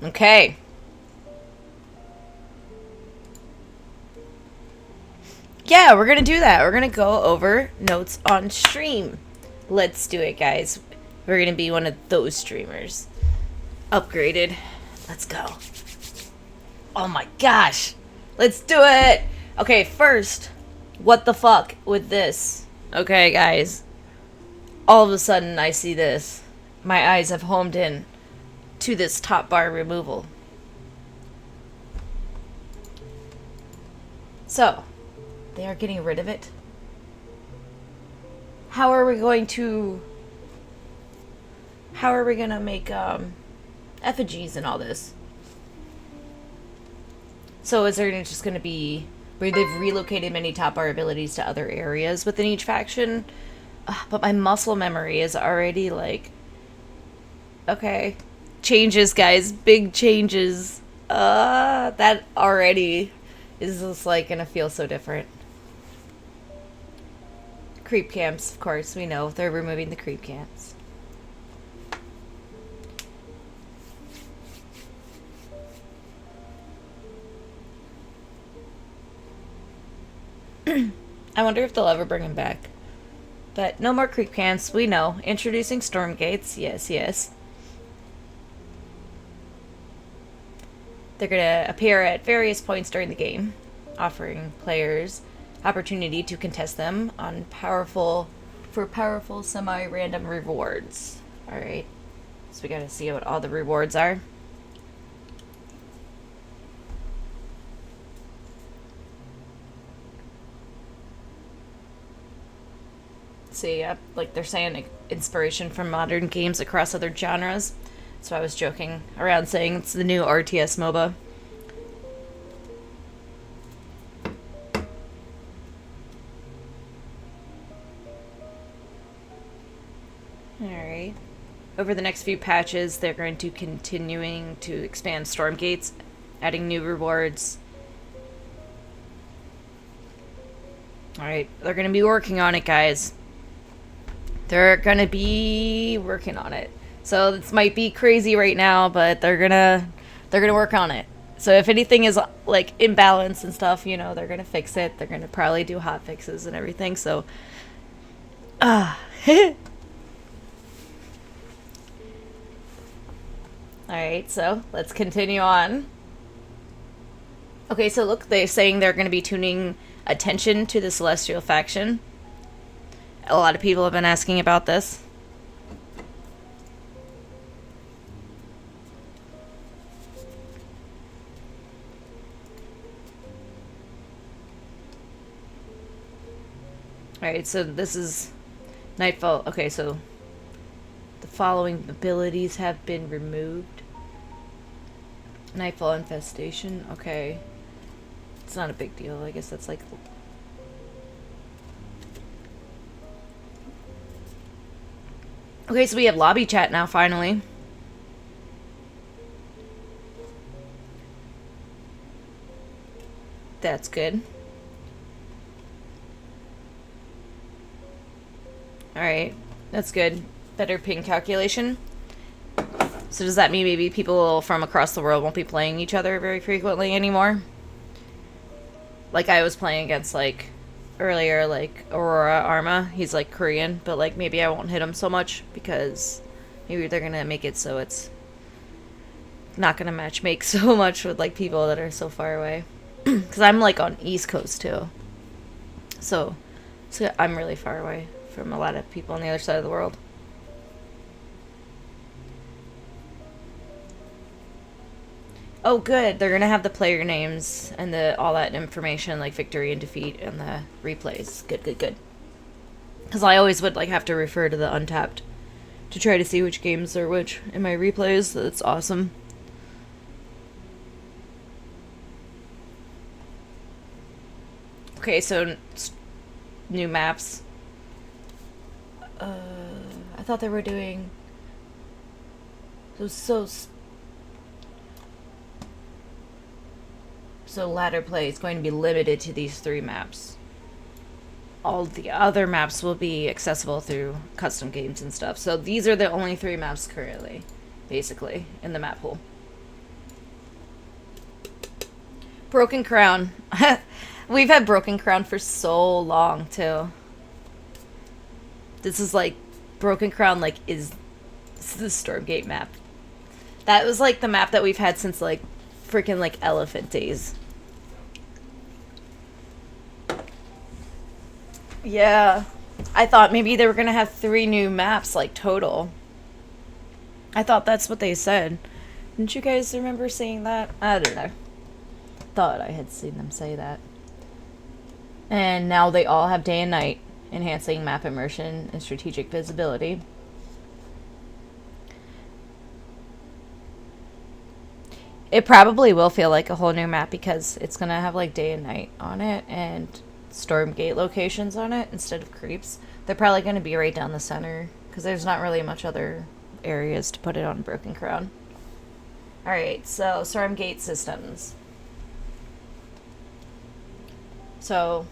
Okay. Yeah, we're gonna do that. We're gonna go over notes on stream. Let's do it, guys. We're gonna be one of those streamers. Upgraded. Let's go. Oh my gosh. Let's do it. Okay, first, what the fuck with this? Okay, guys. All of a sudden, I see this. My eyes have homed in to this top bar removal. So, they are getting rid of it. How are we going to... How are we gonna make, effigies and all this? So is there just gonna be... Where they've relocated many top bar abilities to other areas within each faction? But my muscle memory is already, like... Okay. Changes, guys. Big changes. That already is just, like, gonna feel so different. Creep camps, of course, we know. They're removing the creep camps. I wonder if they'll ever bring him back. But no more creep camps, we know. Introducing Stormgates, yes, yes. They're gonna appear at various points during the game, offering players opportunity to contest them on powerful semi-random rewards. Alright. So we gotta see what all the rewards are. See, like they're saying inspiration from modern games across other genres. So I was joking around saying it's the new RTS MOBA. Alright. Over the next few patches, they're going to continuing to expand Stormgates, adding new rewards. Alright, they're going to be working on it, guys. They're going to be working on it. So this might be crazy right now, but they're gonna work on it. So if anything is like imbalanced and stuff, you know, they're gonna fix it. They're gonna probably do hot fixes and everything. So, all right. So let's continue on. Okay, so look, they're saying they're gonna be tuning attention to the Celestial faction. A lot of people have been asking about this. Alright, so this is Nightfall. Okay, so the following abilities have been removed. Nightfall Infestation. Okay. It's not a big deal. I guess that's like... Okay, so we have lobby chat now, finally. That's good. Alright, that's good. Better ping calculation. So does that mean maybe people from across the world won't be playing each other very frequently anymore? Like I was playing against, like, earlier, like, Aurora Arma. He's, like, Korean, but, like, maybe I won't hit him so much because maybe they're gonna make it so it's not gonna match make so much with, like, people that are so far away. Because I'm, like, on East Coast, too. So I'm really far away from a lot of people on the other side of the world. Oh, good. They're gonna have the player names and all that information, like victory and defeat, and the replays. Good, good, good. Because I always would like have to refer to the Untapped to try to see which games are which in my replays. That's awesome. Okay, so new maps. I thought they were doing... So ladder play is going to be limited to these 3 maps. All the other maps will be accessible through custom games and stuff. So these are the only 3 maps currently, basically, in the map pool. Broken Crown. We've had Broken Crown for so long, too. This is like... Broken Crown, like, is... This is the Stormgate map. That was, like, the map that we've had since, like, freaking, like, Elephant days. Yeah. I thought maybe they were gonna have 3 new maps, like, total. I thought that's what they said. Didn't you guys remember seeing that? I don't know. Thought I had seen them say that. And now they all have day and night, enhancing map immersion and strategic visibility. It probably will feel like a whole new map because it's going to have like day and night on it and Stormgate locations on it instead of creeps. They're probably going to be right down the center because there's not really much other areas to put it on Broken Crown. Alright, so Stormgate systems. So,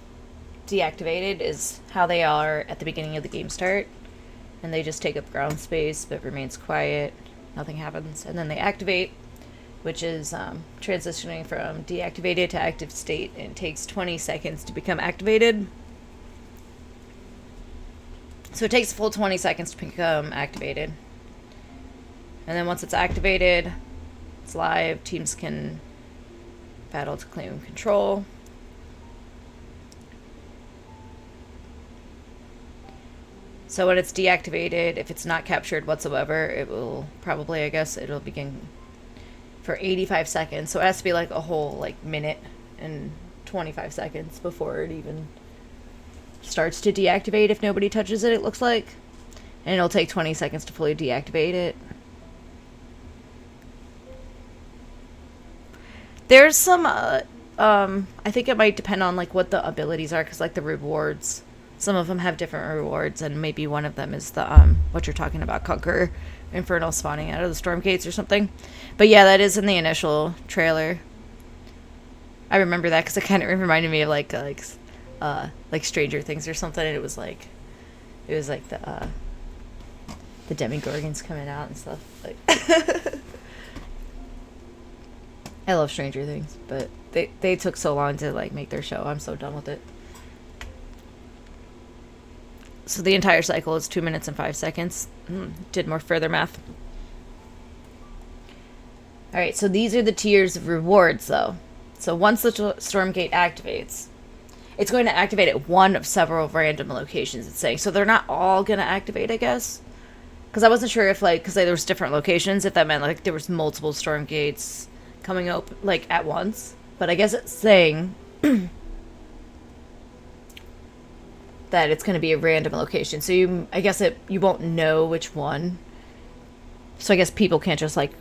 deactivated is how they are at the beginning of the game start. And they just take up ground space but remains quiet. Nothing happens. And then they activate, which is transitioning from deactivated to active state, and takes 20 seconds to become activated. So it takes a full 20 seconds to become activated. And then once it's activated, it's live. Teams can battle to claim control. So when it's deactivated, if it's not captured whatsoever, it will probably, I guess, it'll begin for 85 seconds. So it has to be like a whole like minute and 25 seconds before it even starts to deactivate if nobody touches it, it looks like. And it'll take 20 seconds to fully deactivate it. There's some, I think it might depend on like what the abilities are, because like the rewards, some of them have different rewards, and maybe one of them is the, what you're talking about, Conquer Infernal spawning out of the storm gates or something. But yeah, that is in the initial trailer. I remember that because it kind of reminded me of like Stranger Things or something. And it was like the Demogorgons coming out and stuff. Like, I love Stranger Things, but they took so long to like make their show. I'm so done with it. So the entire cycle is 2 minutes and 5 seconds. Did more further math. Alright, so these are the tiers of rewards, though. So once the Stormgate activates, it's going to activate at one of several random locations, it's saying. So they're not all going to activate, I guess. Because I wasn't sure if, like, because there was different locations, if that meant, like, there was multiple Stormgates coming up, like, at once. But I guess it's saying that it's going to be a random location. So I guess you won't know which one. So I guess people can't just like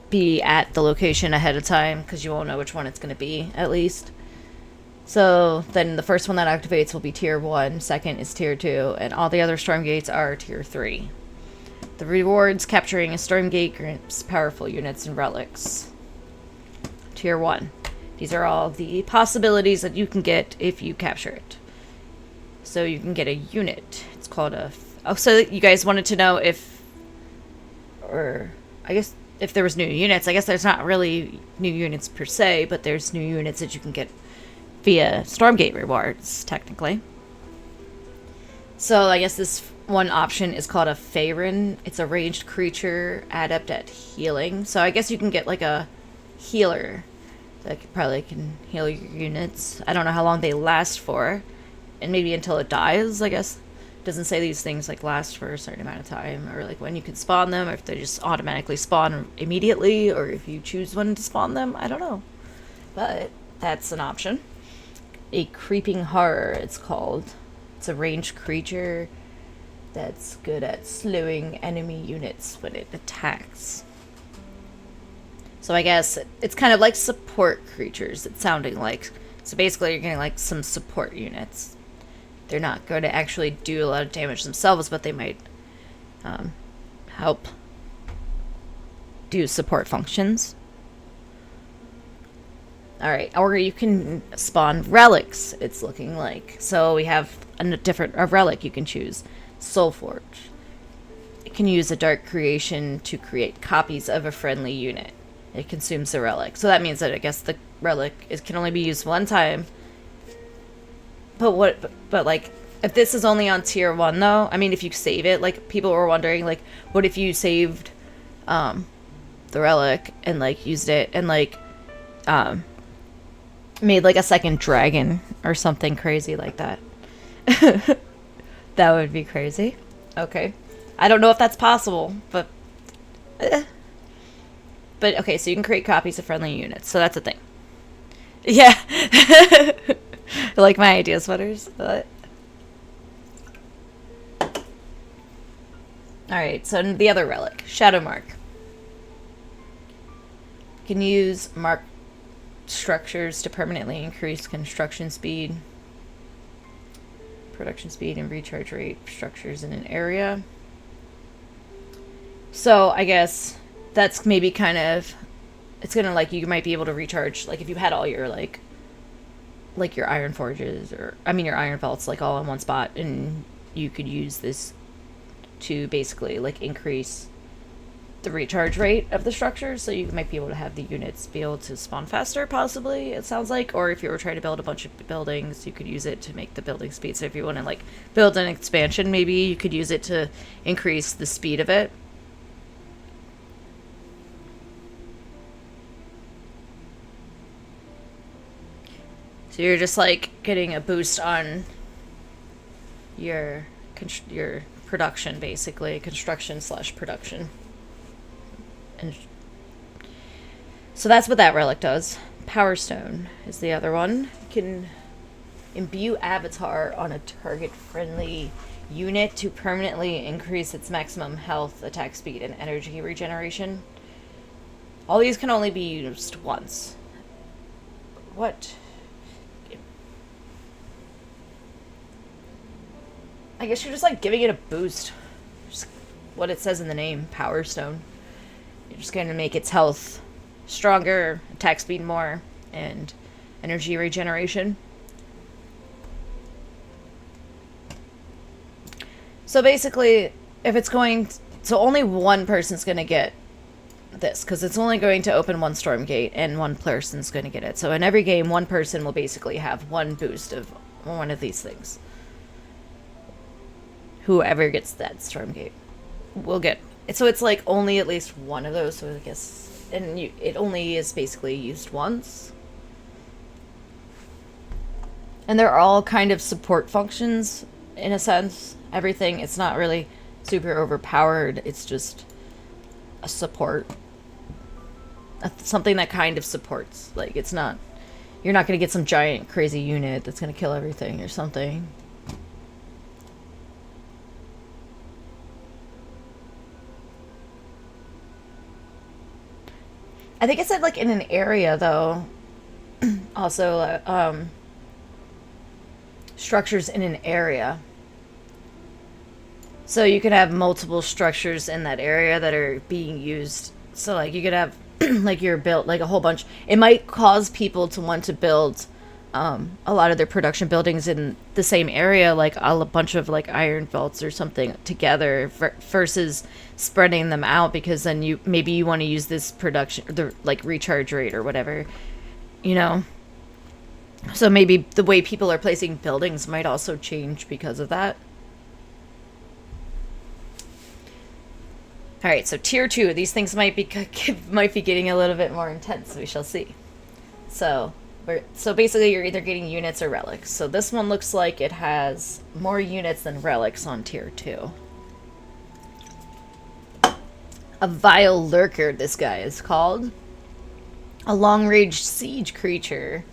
be at the location ahead of time because you won't know which one it's going to be, at least. So then the first one that activates will be tier 1, second is tier 2, and all the other Stormgates are tier 3. The rewards: capturing a Stormgate grants powerful units and relics. Tier 1. These are all the possibilities that you can get if you capture it. So you can get a unit. It's called a... Oh, so you guys wanted to know if... Or, I guess, if there was new units. I guess there's not really new units per se, but there's new units that you can get via Stormgate rewards, technically. So I guess this one option is called a Faerun. It's a ranged creature, adept at healing. So I guess you can get like a healer that probably can heal your units. I don't know how long they last for. And maybe until it dies, I guess. It doesn't say these things like last for a certain amount of time, or like when you can spawn them, or if they just automatically spawn immediately, or if you choose when to spawn them. I don't know. But that's an option. A Creeping Horror, it's called. It's a ranged creature that's good at slowing enemy units when it attacks. So I guess it's kind of like support creatures, it's sounding like. So basically you're getting like some support units. They're not going to actually do a lot of damage themselves, but they might help do support functions. Alright, or you can spawn relics, it's looking like. So we have a relic you can choose. Soulforge. It can use a dark creation to create copies of a friendly unit. it consumes the relic. So that means that I guess the relic can only be used one time. But like, if this is only on tier 1 though, I mean, if you save it, like, people were wondering, like, what if you saved the relic and like used it and like made like a second dragon or something crazy like that. That would be crazy. Okay. I don't know if that's possible, but okay, so you can create copies of friendly units, so that's a thing. Yeah. Like my idea sweaters, but alright, so the other relic, Shadow Mark. You can use mark structures to permanently increase construction speed, production speed, and recharge rate structures in an area. So I guess that's maybe kind of, it's gonna, like, you might be able to recharge, like, if you had all your like your iron forges, or I mean your iron vaults, like, all in one spot, and you could use this to basically like increase the recharge rate of the structure, so you might be able to have the units be able to spawn faster, possibly, it sounds like. Or if you were trying to build a bunch of buildings, you could use it to make the building speed. So if you want to like build an expansion, maybe you could use it to increase the speed of it. So you're just like getting a boost on your production, basically, construction/production. And so that's what that relic does. Power Stone is the other one. You can imbue avatar on a target-friendly unit to permanently increase its maximum health, attack speed, and energy regeneration. All these can only be used once. What? I guess you're just like giving it a boost. Just what it says in the name, Power Stone. You're just going to make its health stronger, attack speed more, and energy regeneration. So basically, if it's going... So only one person's going to get this, because it's only going to open one Stormgate, and one person's going to get it. So in every game, one person will basically have one boost of one of these things. Whoever gets that Stormgate will get... So it's like only at least one of those, so I guess... And it only is basically used once. And they're all kind of support functions, in a sense. Everything, it's not really super overpowered, it's just a support. Something that kind of supports. Like, it's not... You're not going to get some giant crazy unit that's going to kill everything or something. I think it said, like, in an area, though. Also, structures in an area. So you could have multiple structures in that area that are being used. So, like, you could have, like, you're built, like, a whole bunch. It might cause people to want to build a lot of their production buildings in the same area, like a bunch of, like, iron vaults or something together versus spreading them out, because then you want to use this production, the like recharge rate or whatever, you know. So maybe the way people are placing buildings might also change because of that. All right, so tier 2, these things might be getting a little bit more intense. We shall see. So basically you're either getting units or relics. So this one looks like it has more units than relics on tier 2. A Vile Lurker, this guy is called. A long-range siege creature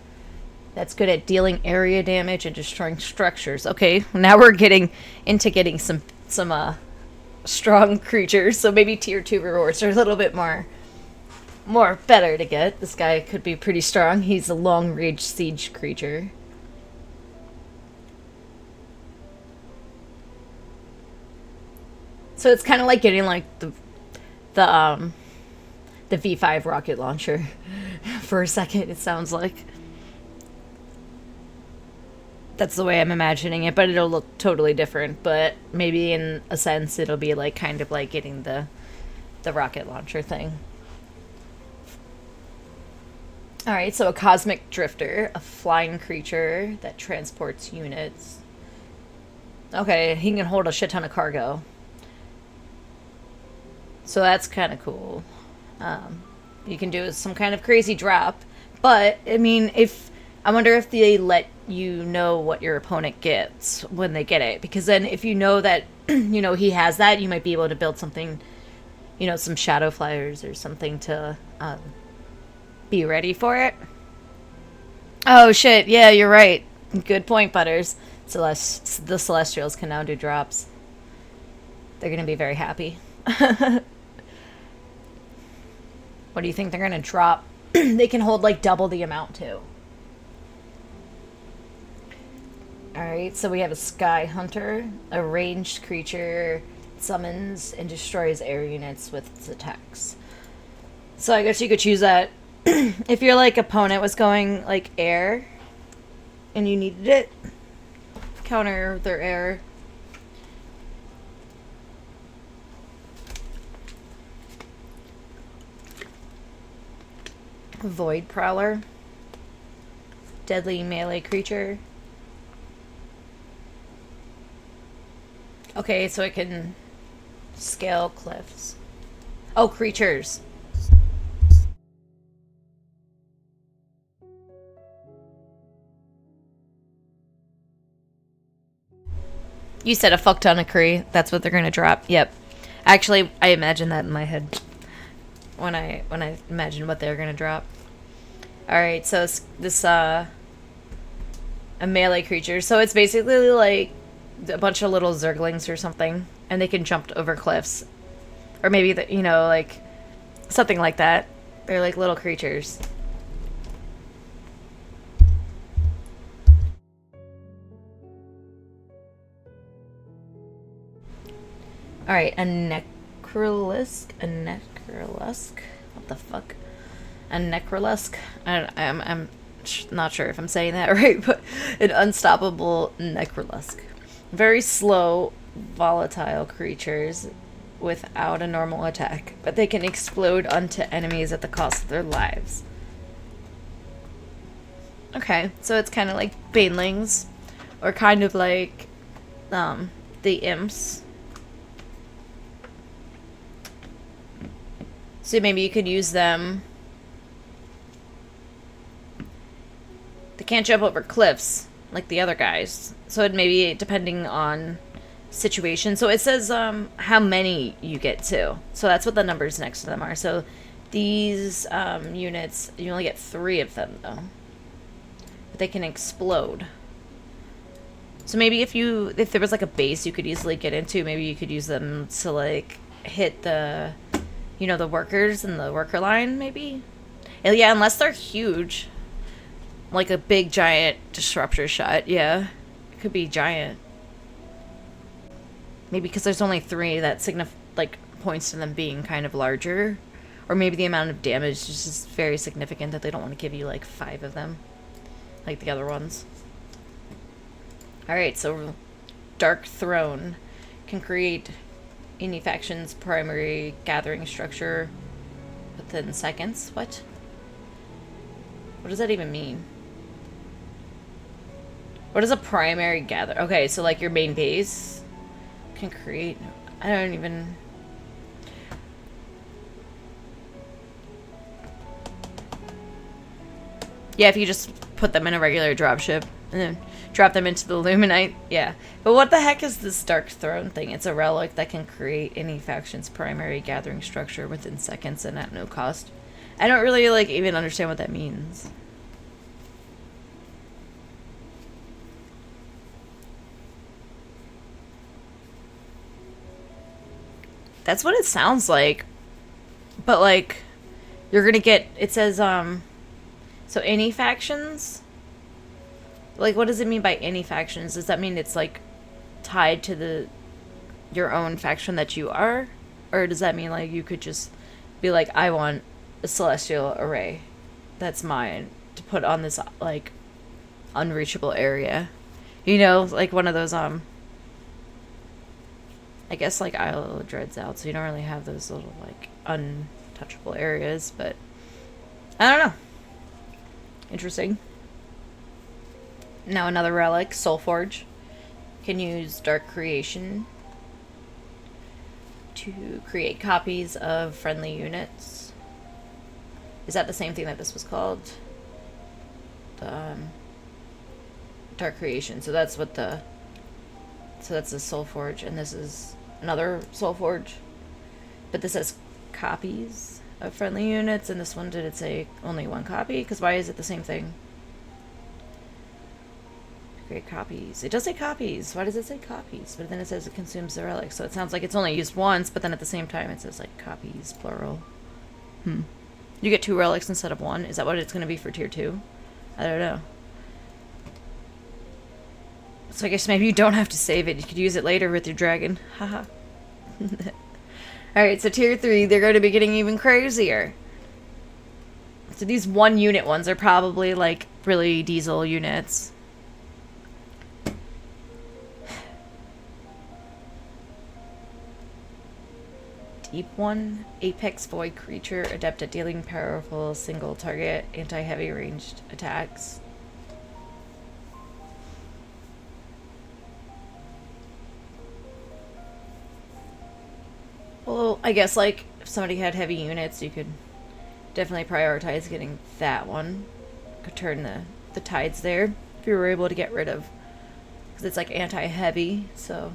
that's good at dealing area damage and destroying structures. Okay, now we're getting some strong creatures, so maybe tier 2 rewards are a little bit more better to get. This guy could be pretty strong. He's a long-range siege creature. So it's kind of like getting like the V5 rocket launcher for a second, it sounds like. That's the way I'm imagining it, but it'll look totally different. But maybe in a sense it'll be like kind of like getting the rocket launcher thing. Alright, so a cosmic drifter, a flying creature that transports units. Okay, he can hold a shit ton of cargo. So that's kind of cool. You can do some kind of crazy drop. But, I mean, I wonder if they let you know what your opponent gets when they get it. Because then if you know that, he has that, you might be able to build something, some shadow flyers or something to be ready for it. Oh, shit. Yeah, you're right. Good point, Butters. The Celestials can now do drops. They're going to be very happy. What do you think they're going to drop? They can hold, like, double the amount, too. Alright, so we have a Sky Hunter, a ranged creature, summons and destroys air units with its attacks. So I guess you could choose that. If your, like, opponent was going, like, air, and you needed it, counter their air. Void Prowler. Deadly melee creature. Okay, so it can scale cliffs. Oh, creatures. You said a fuck ton of Kree. That's what they're gonna drop. Yep. Actually, I imagined that in my head when I imagined what they were gonna drop. All right, so this a melee creature. So it's basically like a bunch of little zerglings or something, and they can jump over cliffs, or maybe like something like that. They're like little creatures. All right, a necrolisc. What the fuck? A necrolisc. I'm not sure if I'm saying that right, but an unstoppable necrolisc. Very slow, volatile creatures without a normal attack, but they can explode onto enemies at the cost of their lives. Okay, so it's kind of like banelings, or kind of like the imps. So maybe you could use them. They can't jump over cliffs like the other guys. So it may be depending on situation. So it says how many you get to. So that's what the numbers next to them are. So these units, you only get 3 of them though. But they can explode. So maybe if there was like a base you could easily get into, maybe you could use them to like hit the the workers in the worker line, maybe? Yeah, unless they're huge. Like a big, giant disruptor shot, yeah. It could be giant. Maybe because there's only 3 that points to them being kind of larger. Or maybe the amount of damage is just very significant that they don't want to give you, like, 5 of them. Like the other ones. Alright, so Dark Throne can create any faction's primary gathering structure within seconds. What? What does that even mean? What is a primary gather? Okay, so like your main base can create... I don't even... Yeah, if you just put them in a regular dropship and then drop them into the Luminite. Yeah. But what the heck is this Dark Throne thing? It's a relic that can create any faction's primary gathering structure within seconds and at no cost. I don't really, even understand what that means. That's what it sounds like. But, you're gonna get... It says, so any factions... what does it mean by any factions? Does that mean it's, tied to your own faction that you are? Or does that mean, you could just be like, I want a celestial array that's mine to put on this, unreachable area? One of those, I guess, Isle of Dread's out, so you don't really have those little, untouchable areas, but I don't know. Interesting. Now another relic, Soulforge. Can use Dark Creation to create copies of friendly units. Is that the same thing that this was called? Dark Creation. So that's what the... So that's a Soulforge, and this is another Soulforge. But this says copies of friendly units, and this one, did it say only one copy? Because why is it the same thing? Create copies. It does say copies. Why does it say copies? But then it says it consumes the relic. So it sounds like it's only used once, but then at the same time it says like copies, plural. You get 2 relics instead of 1. Is that what it's going to be for tier 2? I don't know. So I guess maybe you don't have to save it. You could use it later with your dragon. Haha. Alright, so tier 3, they're going to be getting even crazier. So these 1 unit ones are probably like really diesel units. Deep 1, Apex Void creature, adept at dealing powerful single target, anti-heavy ranged attacks. Well, I guess like if somebody had heavy units, you could definitely prioritize getting that one. Could turn the tides there if you were able to get rid of, because it's like anti-heavy. So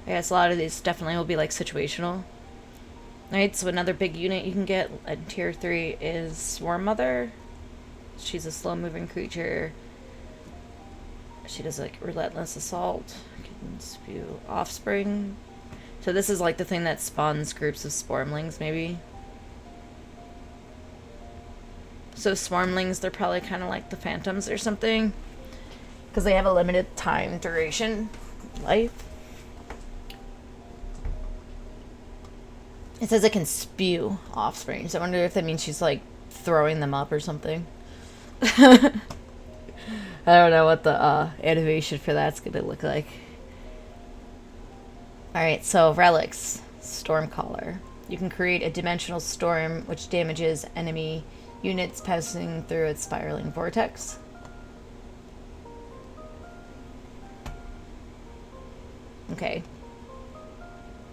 I guess a lot of these definitely will be like situational. Alright, so another big unit you can get at tier 3 is Swarm Mother. She's a slow-moving creature. She does like relentless assault. Can spew offspring. So this is like the thing that spawns groups of swarmlings, maybe. So swarmlings, they're probably kind of like the phantoms or something, because they have a limited time duration life. It says it can spew offspring, so I wonder if that means she's like throwing them up or something. I don't know what the animation for that's gonna look like. Alright, so relics. Stormcaller. You can create a dimensional storm which damages enemy units passing through its spiraling vortex. Okay.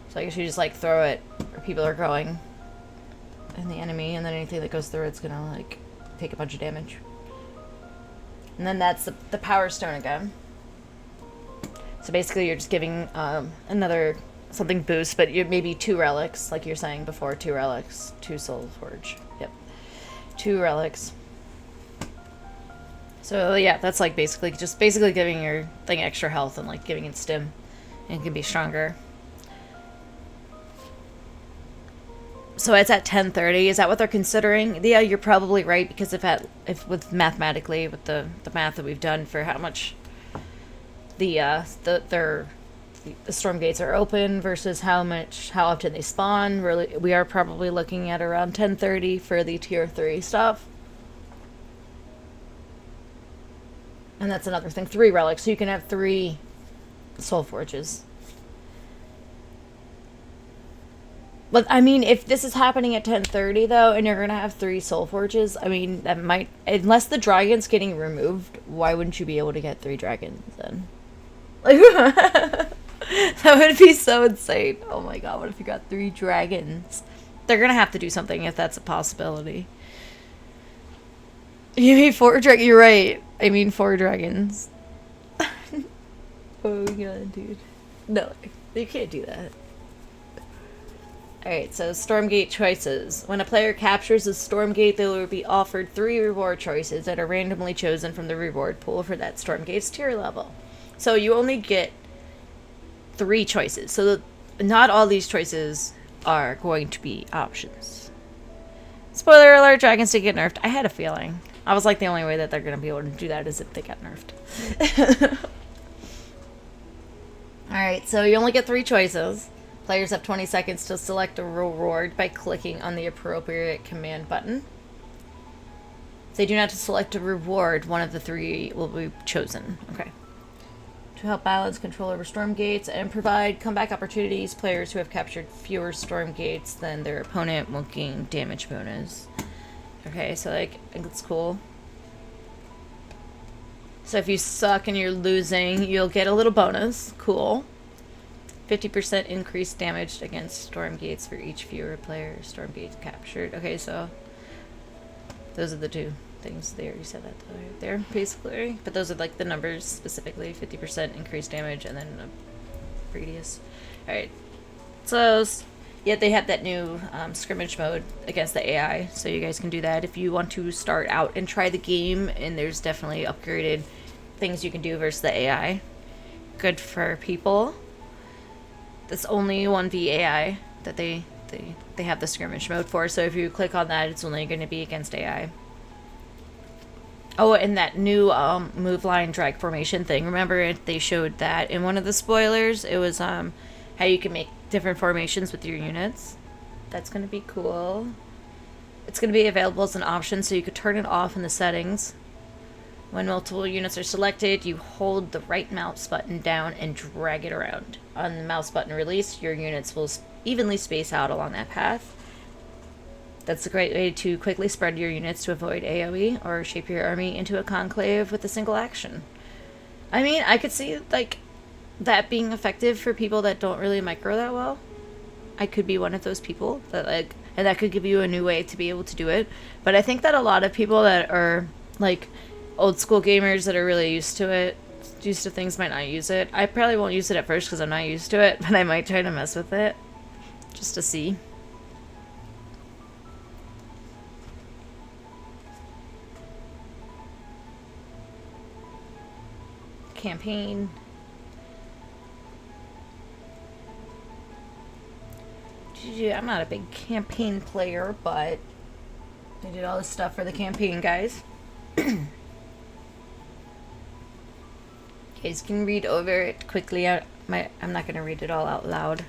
So I guess you just like throw it where people are going and the enemy, and then anything that goes through it's gonna like take a bunch of damage. And then that's the power stone again. So basically you're just giving another something boost, but you maybe 2 relics, like you're saying before, 2 relics, 2 Soulforge. Yep. 2 relics. So yeah, that's like basically giving your thing extra health and like giving it stim, and it can be stronger. So it's at 1030. Is that what they're considering? Yeah, you're probably right, because if with mathematically with the math that we've done for how much the storm gates are open versus how often they spawn, really we are probably looking at around 1030 for the tier 3 stuff. And that's another thing, 3 relics, so you can have 3 soul forges. But, I mean, if this is happening at 10:30, though, and you're going to have 3 soul forges, I mean, that might... Unless the dragon's getting removed, why wouldn't you be able to get 3 dragons, then? Like, that would be so insane. Oh my god, what if you got 3 dragons? They're going to have to do something if that's a possibility. You mean 4 dragons? You're right. I mean 4 dragons. Oh god, dude. No, you can't do that. Alright, so Stormgate choices. When a player captures a Stormgate, they will be offered 3 reward choices that are randomly chosen from the reward pool for that Stormgate's tier level. So you only get 3 choices. So not all these choices are going to be options. Spoiler alert, dragons did get nerfed. I had a feeling. I was like, the only way that they're going to be able to do that is if they got nerfed. Alright, so you only get 3 choices. Players have 20 seconds to select a reward by clicking on the appropriate command button. If they do not select a reward, one of the 3 will be chosen. Okay. To help balance control over storm gates and provide comeback opportunities, players who have captured fewer storm gates than their opponent will gain damage bonus. Okay, so like, I think it's cool. So if you suck and you're losing, you'll get a little bonus. Cool. 50% increased damage against Stormgates for each fewer player Stormgate captured. Okay, so those are the two things. They already said that right there, basically. But those are like the numbers specifically. 50% increased damage and then a radius. Alright. So, yeah, they have that new scrimmage mode against the AI. So you guys can do that if you want to start out and try the game. And there's definitely upgraded things you can do versus the AI. Good for people. That's only 1v AI that they have the skirmish mode for. So if you click on that, it's only going to be against AI. Oh, and that new move line drag formation thing. Remember they showed that in one of the spoilers. It was how you can make different formations with your units. That's going to be cool. It's going to be available as an option, so you could turn it off in the settings. When multiple units are selected, you hold the right mouse button down and drag it around. On the mouse button release, your units will evenly space out along that path. That's a great way to quickly spread your units to avoid AoE or shape your army into a conclave with a single action. I mean, I could see like that being effective for people that don't really micro that well. I could be one of those people that like, and that could give you a new way to be able to do it. But I think that a lot of people that are like old school gamers that are really used to it, used to things, might not use it. I probably won't use it at first because I'm not used to it, but I might try to mess with it just to see. Campaign. I'm not a big campaign player, but I did all this stuff for the campaign, guys. You guys can read over it quickly. I'm not going to read it all out loud.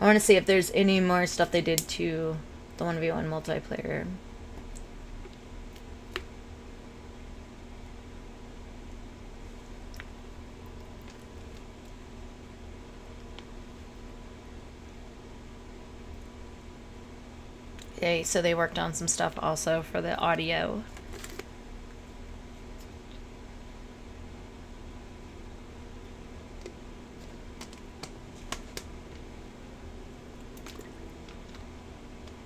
I want to see if there's any more stuff they did to the 1v1 multiplayer. Okay, so they worked on some stuff also for the audio.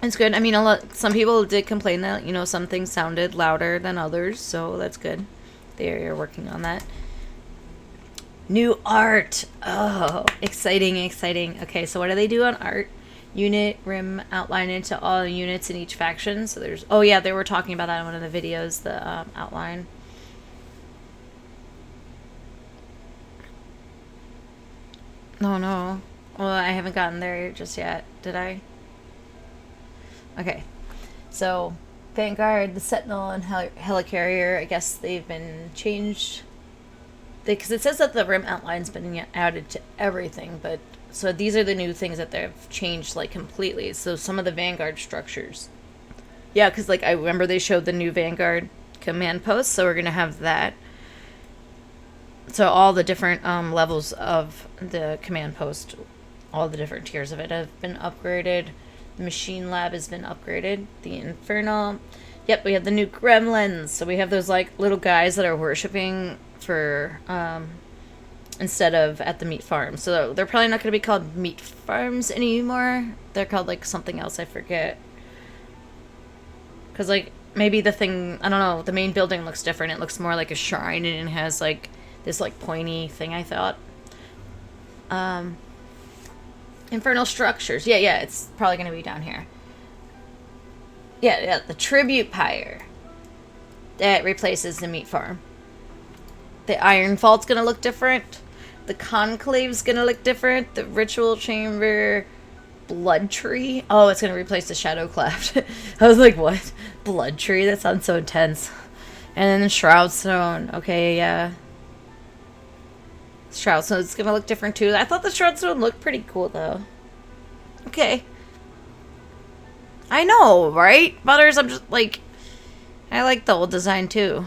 It's good. I mean, some people did complain that, you know, some things sounded louder than others, so that's good. They are working on that. New art. Oh, exciting, exciting. Okay, so what do they do on art? Unit rim outline into all units in each faction. So there's, oh yeah, they were talking about that in one of the videos, the outline. No. Well, I haven't gotten there just yet. Did I? Okay. So, Vanguard, the Sentinel, and Helicarrier, I guess they've been changed. Because it says that the rim outline's been added to everything, but so these are the new things that they've changed like completely. So some of the Vanguard structures. Yeah, because like I remember they showed the new Vanguard command post, so we're going to have that. So all the different levels of the command post, all the different tiers of it have been upgraded. The machine lab has been upgraded. The Infernal. Yep, we have the new gremlins. So we have those like little guys that are worshipping for instead of at the meat farm. So they're probably not going to be called meat farms anymore. They're called like something else, I forget. Because like maybe the thing, I don't know, the main building looks different. It looks more like a shrine and it has like this like pointy thing, I thought. Infernal structures. Yeah, it's probably going to be down here. Yeah, the tribute pyre. That replaces the meat farm. The Iron Vault's going to look different. The Conclave's going to look different. The Ritual Chamber, Blood Tree. Oh, it's going to replace the Shadow Cleft. I was like, what? Blood Tree? That sounds so intense. And then the Shroud Stone. Okay, yeah. Shroud Stone's going to look different too. I thought the Shroud Stone looked pretty cool though. Okay. I know, right? Butters, I'm just like, I like the old design too.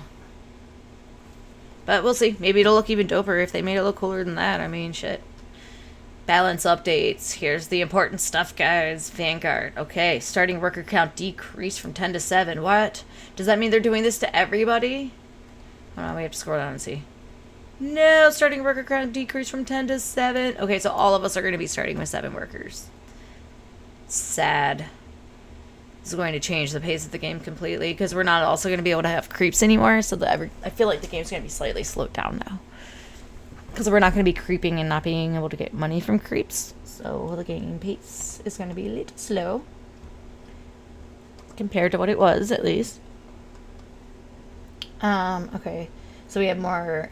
But we'll see. Maybe it'll look even doper if they made it look cooler than that. I mean, shit. Balance updates. Here's the important stuff, guys. Vanguard. Okay, starting worker count decreased from 10 to 7. What? Does that mean they're doing this to everybody? Oh no, we have to scroll down and see. No, starting worker count decreased from 10 to 7. Okay, so all of us are going to be starting with 7 workers. Sad. This is going to change the pace of the game completely because we're not also going to be able to have creeps anymore. So I feel like the game's going to be slightly slowed down now. Because we're not going to be creeping and not being able to get money from creeps. So the game pace is going to be a little slow. Compared to what it was, at least. Okay. So we have more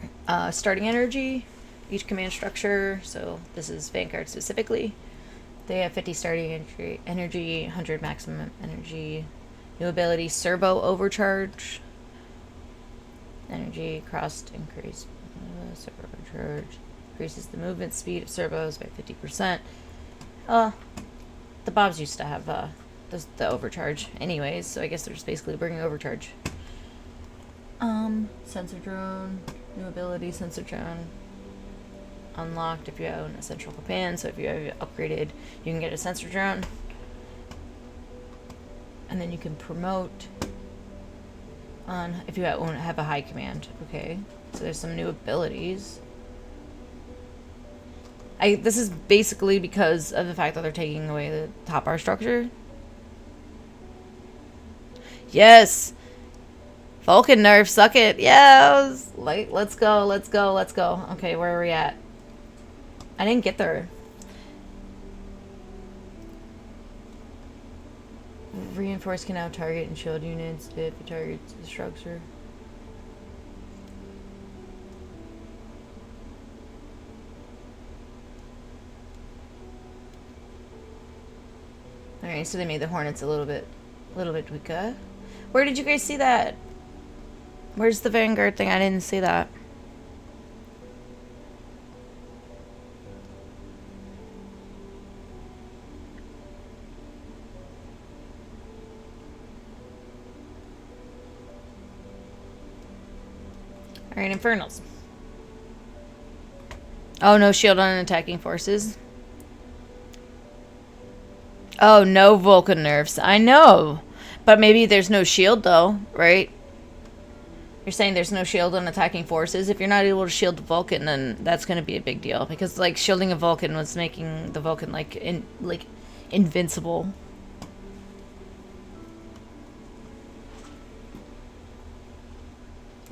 starting energy, each command structure. So this is Vanguard specifically. They have 50 starting energy, 100 maximum energy. New ability, Servo Overcharge. Energy, cross increase. Servo Overcharge. Increases the movement speed of servos by 50%. The Bobs used to have the overcharge anyways, so I guess they're just basically bringing overcharge. Sensor drone, new ability, sensor drone. Unlocked if you own a central command, so if you have upgraded, you can get a sensor drone. And then you can promote on if you have a high command. Okay, so there's some new abilities. This is basically because of the fact that they're taking away the top bar structure. Yes! Vulcan nerf, suck it. Yes! Like, let's go, let's go, let's go. Okay, where are we at? I didn't get there. Reinforce can now target and shield units if it targets the structure. Alright, so they made the Hornets a little bit weaker. Where did you guys see that? Where's the Vanguard thing? I didn't see that. Alright, Infernals. Oh, no shield on attacking forces. Oh, no Vulcan nerfs. I know. But maybe there's no shield, though, right? You're saying there's no shield on attacking forces? If you're not able to shield the Vulcan, then that's going to be a big deal. Because, like, shielding a Vulcan was making the Vulcan, like, invincible.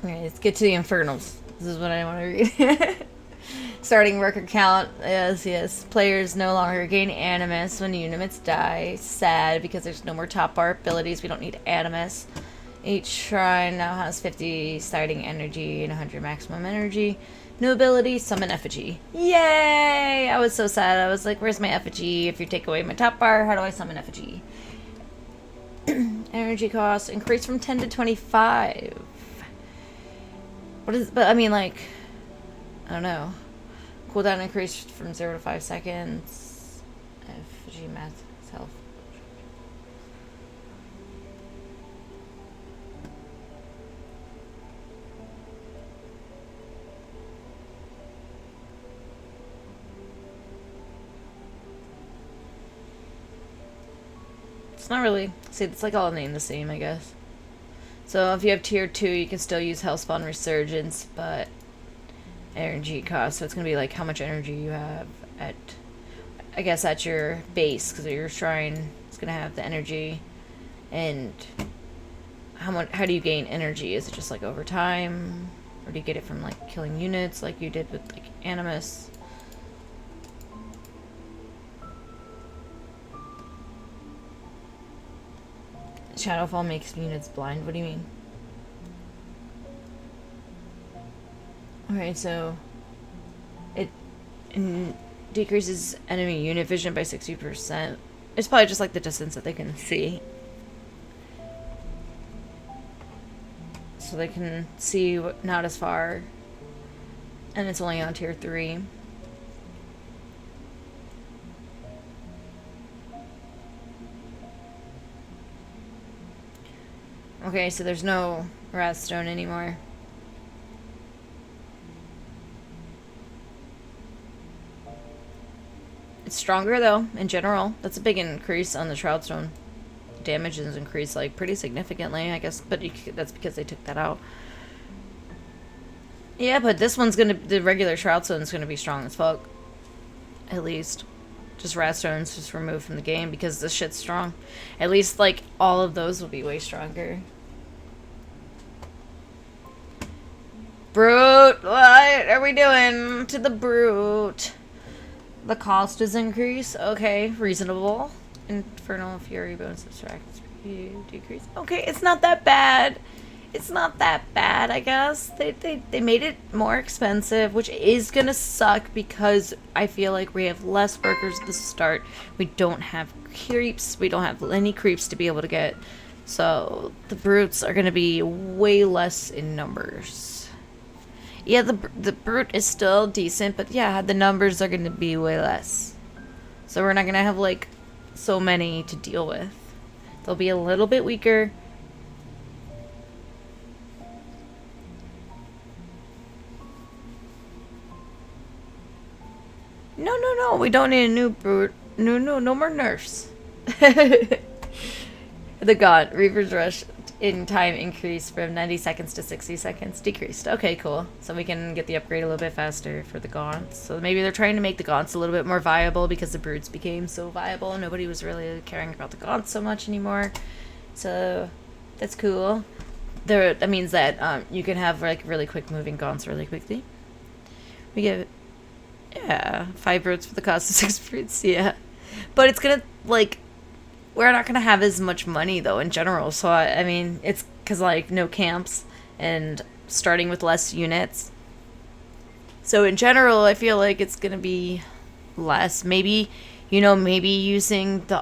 Alright, let's get to the Infernals. This is what I want to read. Starting worker count. Yes, yes. Players no longer gain Animus when units die. Sad, because there's no more top bar abilities. We don't need Animus. Each shrine now has 50 starting energy and 100 maximum energy. New ability, summon effigy. Yay! I was so sad. I was like, where's my effigy? If you take away my top bar, how do I summon effigy? Energy cost increased from 10 to 25. What is, but I mean, like, I don't know. Cooldown increased from 0 to 5 seconds. Effigy math health. It's not really. See, it's like all named the same, I guess. So if you have tier 2, you can still use Hellspawn Resurgence, but energy cost. So it's going to be like how much energy you have at, I guess, at your base, because your shrine is going to have the energy. And how do you gain energy? Is it just like over time? Or do you get it from like killing units like you did with like Animus? Shadowfall makes units blind. What do you mean? Okay, so it decreases enemy unit vision by 60%. It's probably just like the distance that they can see. So they can see not as far. And it's only on tier 3. Okay, so there's no Wrathstone anymore. It's stronger though, in general. That's a big increase on the Shroudstone. Damage is increased like pretty significantly, I guess, but that's because they took that out. Yeah, but this one's gonna, the regular Shroud Stone's gonna be strong as fuck. At least. Just Rat Stone's just removed from the game because this shit's strong. At least, like, all of those will be way stronger. Brute! What are we doing to the Brute? The cost is increased. Okay, reasonable. Infernal Fury bonus subtract decrease. Okay, it's not that bad. It's not that bad, I guess. They made it more expensive, which is gonna suck because I feel like we have less workers at the start. We don't have creeps. We don't have any creeps to be able to get. So the brutes are gonna be way less in numbers. Yeah, the brute is still decent, but yeah, the numbers are gonna be way less. So we're not gonna have like so many to deal with. They'll be a little bit weaker. No, we don't need a new brute. No more nerfs. The god, Reaper's Rush in time increased from 90 seconds to 60 seconds. Decreased. Okay, cool. So we can get the upgrade a little bit faster for the gaunts. So maybe they're trying to make the gaunts a little bit more viable because the brutes became so viable. Nobody was really caring about the gaunts so much anymore. So that's cool. That means that you can have like really quick moving gaunts really quickly. We get... Yeah, 5 brutes for the cost of 6 brutes, yeah. But it's gonna, like, we're not gonna have as much money, though, in general. So, I mean, it's because, like, no camps and starting with less units. So, in general, I feel like it's gonna be less. Maybe, you know, maybe using the,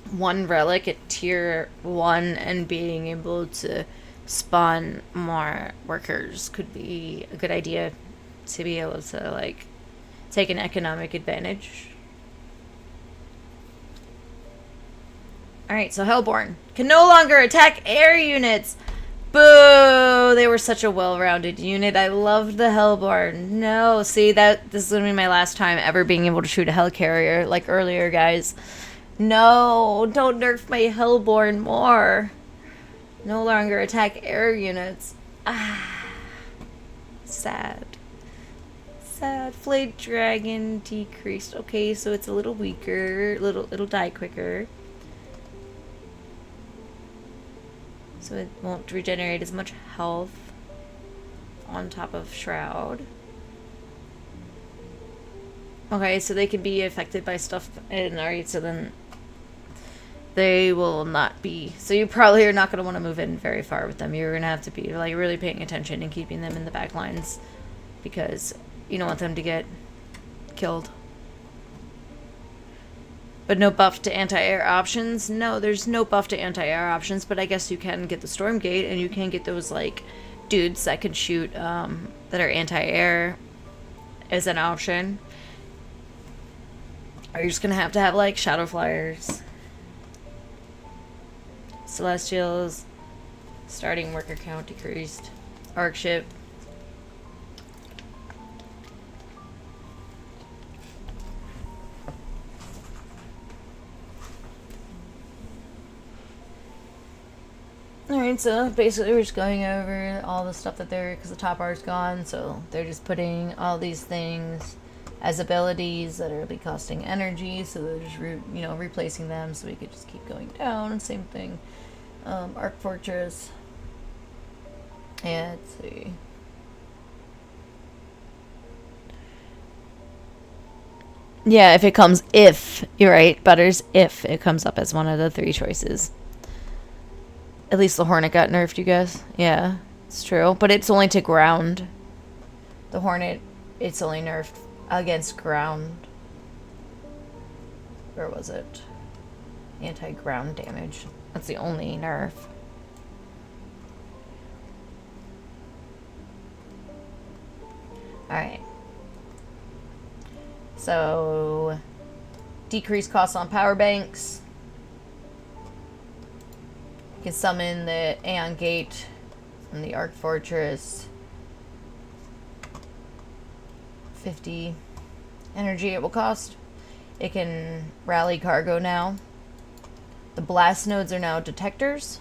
one relic at tier 1 and being able to spawn more workers could be a good idea. To be able to, like, take an economic advantage. Alright, so Hellborn can no longer attack air units. Boo! They were such a well-rounded unit. I loved the Hellborn. No, see, this is going to be my last time ever being able to shoot a Hellcarrier, like earlier, guys. No, don't nerf my Hellborn more. No longer attack air units. Ah. Sad. Flayed Dragon decreased. Okay, so it's a little weaker. It'll die quicker. So it won't regenerate as much health on top of Shroud. Okay, so they can be affected by stuff. And alright, so then they will not be. So you probably are not going to want to move in very far with them. You're going to have to be like really paying attention and keeping them in the back lines because you don't want them to get killed. But no buff to anti-air options? No, there's no buff to anti-air options, but I guess you can get the Stormgate, and you can get those, like, dudes that can shoot, that are anti-air as an option. Or you're just gonna have to have, like, Shadow Flyers. Celestials. Starting worker count decreased. Arc ship. Alright, so basically we're just going over all the stuff that they're, because the top art's gone, so they're just putting all these things as abilities that are be costing energy, so they're just, replacing them so we could just keep going down. Same thing. Arc Fortress. Yeah, let's see. Yeah, you're right, Butters, if it comes up as one of the 3 choices. At least the Hornet got nerfed, you guys. Yeah, it's true. But it's only to ground. The Hornet, it's only nerfed against ground. Where was it? Anti-ground damage. That's the only nerf. Alright. So, decreased costs on power banks. You can summon the Aeon Gate from the Arc Fortress. 50 energy it will cost. It can rally cargo now. The blast nodes are now detectors.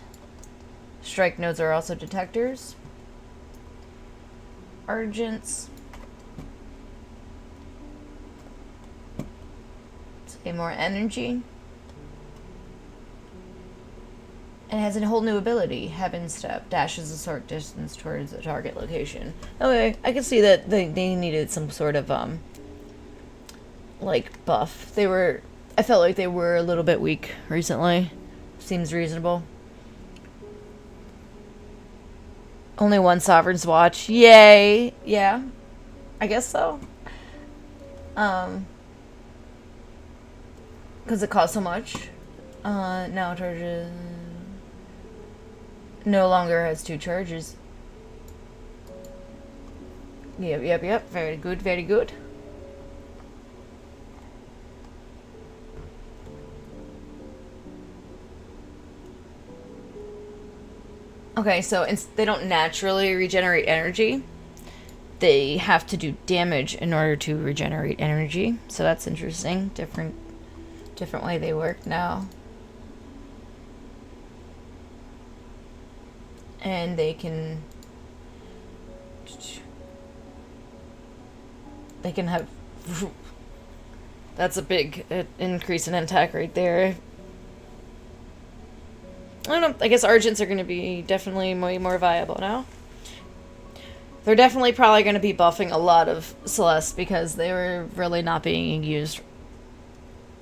Strike nodes are also detectors. Argents. Say more energy. And has a whole new ability, Heaven Step. Dashes a short distance towards a target location. Okay, I can see that they needed some sort of, like, buff. I felt like they were a little bit weak recently. Seems reasonable. Only one Sovereign's Watch. Yay! Yeah. I guess so. Because it costs so much. Now charges... No longer has 2 charges. Yep. Very good, very good. Okay, so they don't naturally regenerate energy. They have to do damage in order to regenerate energy. So that's interesting. Different way they work now. And they can have that's a big increase in attack right there. I guess Argents are going to be definitely way more viable now. They're definitely probably going to be buffing a lot of Celeste because they were really not being used.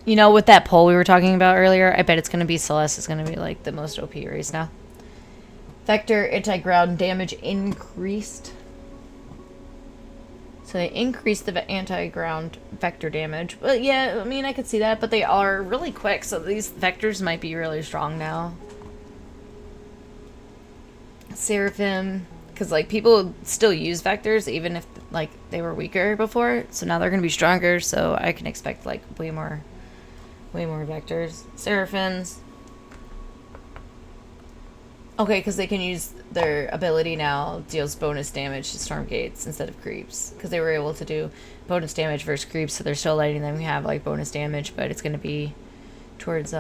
You know, with that poll we were talking about earlier, I bet it's going to be Celeste is going to be like the most OP race now. Vector anti-ground damage increased. So they increased the anti-ground vector damage. Well, yeah, I mean, I could see that, but they are really quick, so these vectors might be really strong now. Seraphim, because, like, people still use vectors, even if, like, they were weaker before, so now they're going to be stronger, so I can expect, like, way more vectors. Seraphims. Okay, because they can use their ability now deals bonus damage to Stormgates instead of creeps. Because they were able to do bonus damage versus creeps, so they're still letting them have, like, bonus damage, but it's going to be towards,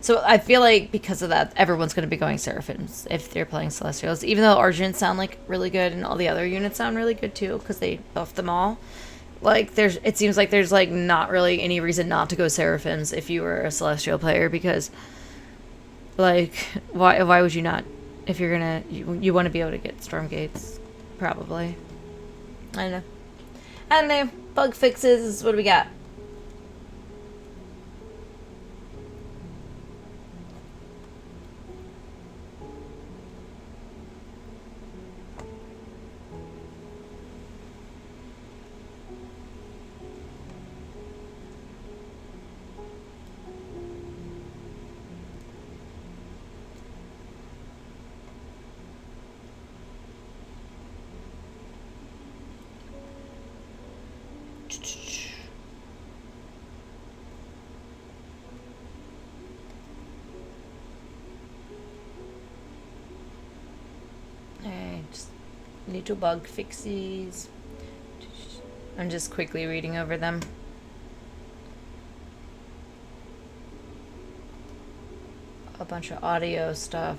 So I feel like because of that, everyone's going to be going Seraphims if they're playing Celestials. Even though Argents sound, like, really good and all the other units sound really good, too, because they buff them all. Like, it seems like there's, like, not really any reason not to go Seraphims if you were a Celestial player, because... Like, why would you not? If you're gonna... You want to be able to get Stormgates. Probably. I don't know. Bug fixes. What do we got? Little bug fixies. I'm just quickly reading over them. A bunch of audio stuff.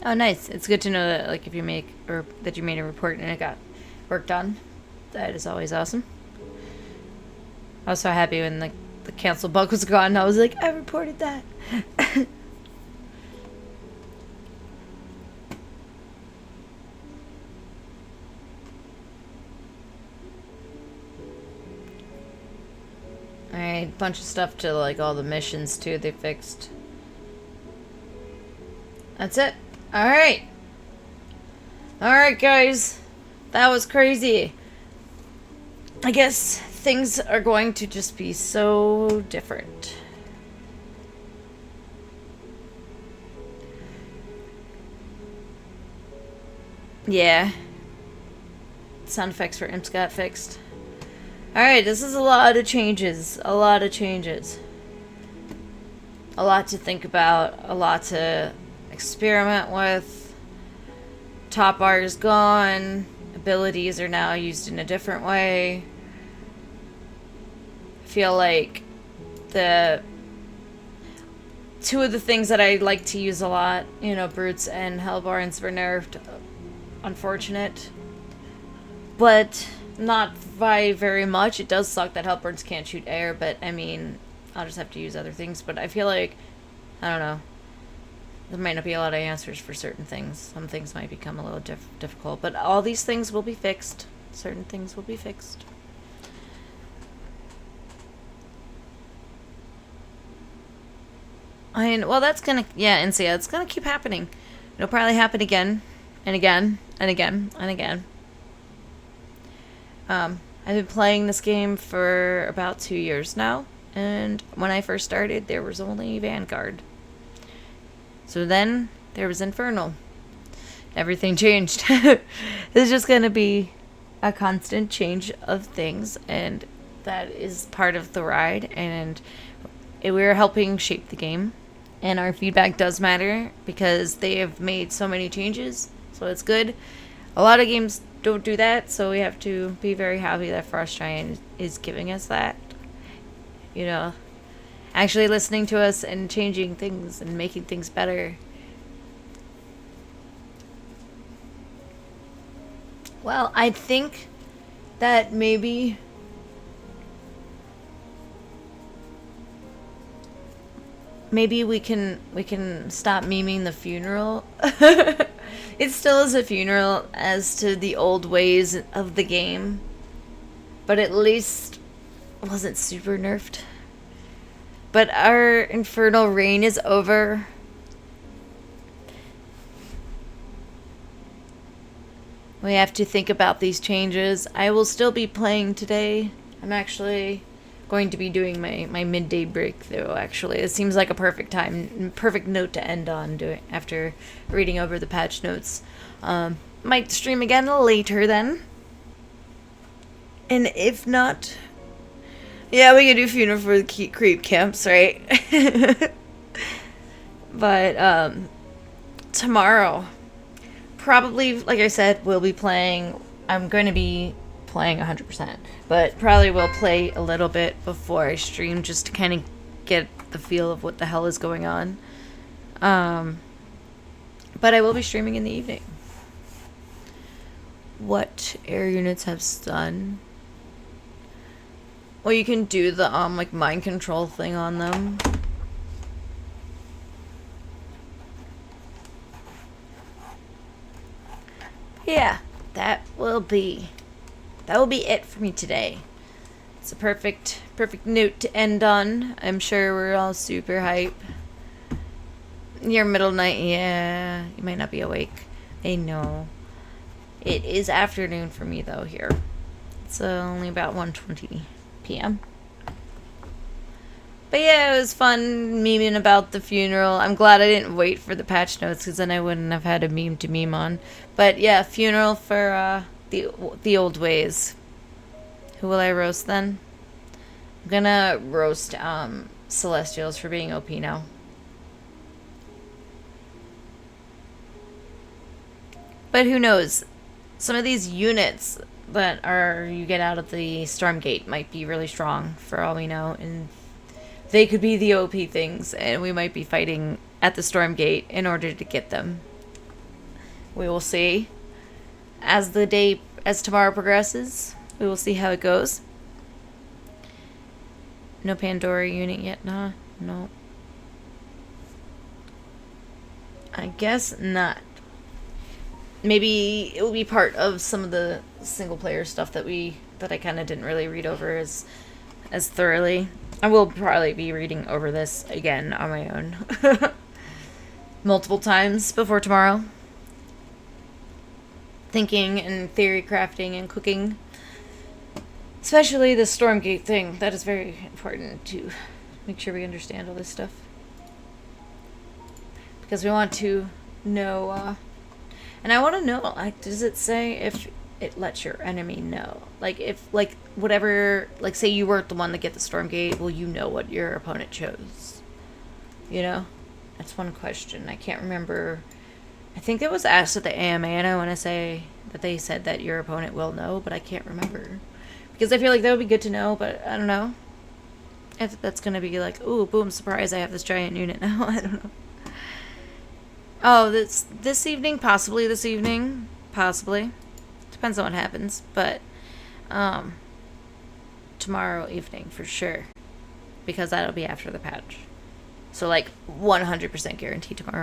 Oh, nice. It's good to know that, like, if you that you made a report and it got work done. That is always awesome. I was so happy when the cancel bug was gone. I was like, I reported that. Alright, bunch of stuff to, like, all the missions, too, they fixed. That's it. Alright. Alright, guys. That was crazy. I guess things are going to just be so different. Yeah. Sound effects for imps got fixed. Alright, this is a lot of changes. A lot of changes. A lot to think about. A lot to experiment with. Top bar is gone. Abilities are now used in a different way. I feel like the two of the things that I like to use a lot, you know, Brutes and Hellborns were nerfed. Unfortunate. But not by very much. It does suck that Hellborns can't shoot air, but I mean, I'll just have to use other things. But I feel like, I don't know, there might not be a lot of answers for certain things. Some things might become a little difficult, but all these things will be fixed. Certain things will be fixed. I mean, well, that's gonna, yeah, and so yeah, it's gonna keep happening. It'll probably happen again, and again, and again, and again. I've been playing this game for about 2 years now, and when I first started, there was only Vanguard. So then, there was Infernal. Everything changed. It's just gonna be a constant change of things, and that is part of the ride, and we're helping shape the game. And our feedback does matter, because they have made so many changes, so it's good. A lot of games don't do that, so we have to be very happy that Frost Giant is giving us that. You know, actually listening to us and changing things and making things better. Well, I think that maybe we can stop memeing the funeral. It still is a funeral as to the old ways of the game, but at least it wasn't super nerfed. But our infernal reign is over. We have to think about these changes. I will still be playing today. I'm actually going to be doing my midday break, though. Actually, it seems like a perfect time, perfect note to end on doing after reading over the patch notes. Might stream again later then, and if not, yeah, we can do funeral for the creep camps, right? But tomorrow, probably, like I said, we'll be playing. I'm going to be playing 100%, but probably will play a little bit before I stream, just to kind of get the feel of what the hell is going on. But I will be streaming in the evening. What air units have stun? Well, you can do the like mind control thing on them. Yeah, that will be it for me today. It's a perfect note to end on. I'm sure we're all super hype. Your middle night, yeah, you might not be awake. I know. It is afternoon for me though here. It's only about 1:20 p.m. But yeah, it was fun memeing about the funeral. I'm glad I didn't wait for the patch notes, because then I wouldn't have had a meme to meme on. But yeah, funeral for the old ways. Who will I roast then? I'm gonna roast Celestials for being OP now. But who knows? Some of these units that you get out of the Stormgate might be really strong, for all we know, and they could be the OP things, and we might be fighting at the Stormgate in order to get them. We will see. As tomorrow progresses, we will see how it goes. No Pandora unit yet, nah? No. I guess not. Maybe it will be part of some of the single player stuff that I kind of didn't really read over as thoroughly. I will probably be reading over this again on my own multiple times before tomorrow. Thinking and theory crafting and cooking. Especially the Stormgate thing. That is very important to make sure we understand all this stuff. Because we want to know, and I want to know, like, does it say if it lets your enemy know. Like, if, like, whatever, like, say you weren't the one to get the Stormgate, well, you know what your opponent chose. You know? That's one question. I can't remember. I think it was asked at the AMA, and I want to say that they said that your opponent will know, but I can't remember. Because I feel like that would be good to know, but I don't know. If that's going to be like, ooh, boom, surprise, I have this giant unit now. I don't know. Oh, this evening? Possibly this evening. Possibly. Depends on what happens, but tomorrow evening for sure, because that'll be after the patch. So like 100% guarantee tomorrow